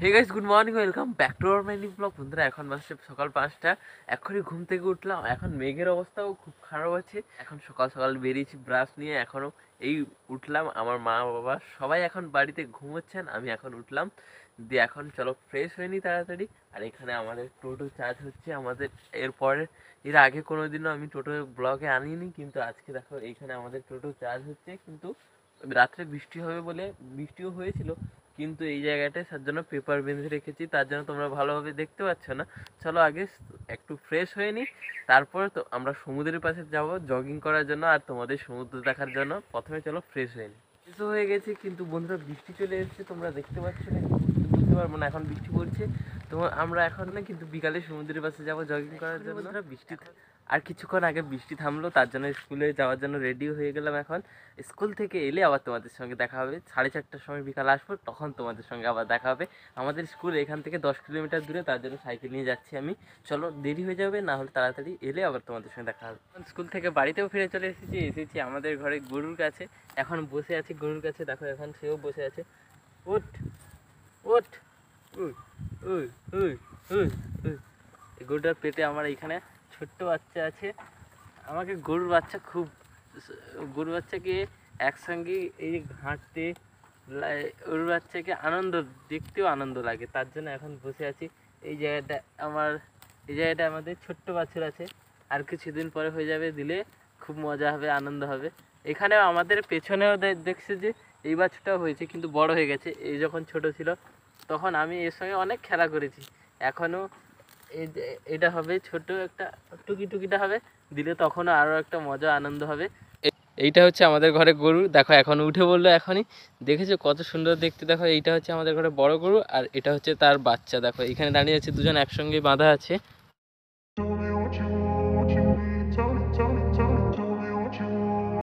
Hey guys, good morning, welcome back to our my new blog. বন্ধুরা, এখন বাজছে সকাল 5টা। এখনই ঘুম থেকে উঠলাম। এখন মেঘের অবস্থাও খুব খারাপ আছে। এখন সকাল সকাল বেরিয়েছি ব্রাশ নিয়ে। এখনও এই উঠলাম। আমার মা বাবা সবাই এখন বাড়িতে ঘুমোচ্ছেন, আমি এখন উঠলাম। দিয়ে এখন চলো ফ্রেশ হয়ে নিই তাড়াতাড়ি। আর এখানে আমাদের টোটো চার্জ হচ্ছে। আমাদের এরপরে এর আগে কোনো দিনও আমি টোটো ব্লগে আনিনি, কিন্তু আজকে দেখো এইখানে আমাদের টোটো চার্জ হচ্ছে। কিন্তু রাত্রে বৃষ্টি হবে বলে, বৃষ্টিও হয়েছিল, কিন্তু এই জায়গাটায় তার জন্য পেপার বেঁধে রেখেছি, তার জন্য তোমরা ভালোভাবে দেখতে পাচ্ছ না। চলো আগে একটু ফ্রেশ হয়ে নিই, তারপরে তো আমরা সমুদ্রের পাশে যাব জগিং করার জন্য আর তোমাদের সমুদ্র দেখার জন্য। প্রথমে চলো ফ্রেশ হয়ে নিই। ফ্রেশ হয়ে গেছি, কিন্তু বন্ধুরা বৃষ্টি চলে এসেছে, তোমরা দেখতে পাচ্ছ না, বুঝতে পারবো না, এখন বৃষ্টি পড়ছে। তো আমরা এখন না কিন্তু বিকালে সমুদ্রের পাশে যাব জগিং করার জন্য। বন্ধুরা বৃষ্টি আর কিছুক্ষণ আগে বৃষ্টি থামলো, তার জন্য স্কুলে যাওয়ার জন্য রেডি হয়ে গেলাম। এখন স্কুল থেকে এলে আবার তোমাদের সঙ্গে দেখা হবে। 4:30টার সময় বিকাল আসবো, তখন তোমাদের সঙ্গে আবার দেখা হবে। আমাদের স্কুল এখান থেকে 10 কিলোমিটার দূরে, তার জন্য সাইকেল নিয়ে যাচ্ছি আমি। চলো, দেরি হয়ে যাবে, না হলে তাড়াতাড়ি এলে আবার তোমাদের সঙ্গে দেখা হবে। স্কুল থেকে বাড়িতেও ফিরে চলে এসেছি আমাদের ঘরে গরুর কাছে। এখন বসে আছি গরুর কাছে, দেখো এখন সেও বসে আছে। ওঠ ওঠ, we we we we we. গরুটার পেটে আমার এইখানে ছোট্ট বাচ্চা আছে। আমাকে গরুর বাচ্চাকে একসঙ্গে এই যে ঘাঁটতে, গরুর বাচ্চাকে দেখতেও আনন্দ লাগে, তার জন্য এখন বসে আছি এই জায়গাটা। এই জায়গাটা আমাদের ছোট্ট বাছুর আছে, আর কিছুদিন পরে হয়ে যাবে, দিলে খুব মজা হবে, আনন্দ হবে। এখানেও আমাদের পেছনেও দেখছে যে এই বাছুরটাও হয়েছে, কিন্তু বড় হয়ে গেছে। এই যখন ছোট ছিল তখন আমি এর সঙ্গে অনেক খেলা করেছি। এখনও এটা হবে, ছোট একটা টুকিটা হবে, দিলে তখনও আরও একটা মজা আনন্দ হবে। এইটা হচ্ছে আমাদের ঘরে গরু, দেখো এখন উঠে বললো এখনই। দেখেছো কত সুন্দর দেখতে? দেখো এইটা হচ্ছে আমাদের ঘরে বড় গরু, আর এটা হচ্ছে তার বাচ্চা। দেখো এখানে দাঁড়িয়ে আছে, দুজন একসঙ্গে বাঁধা আছে।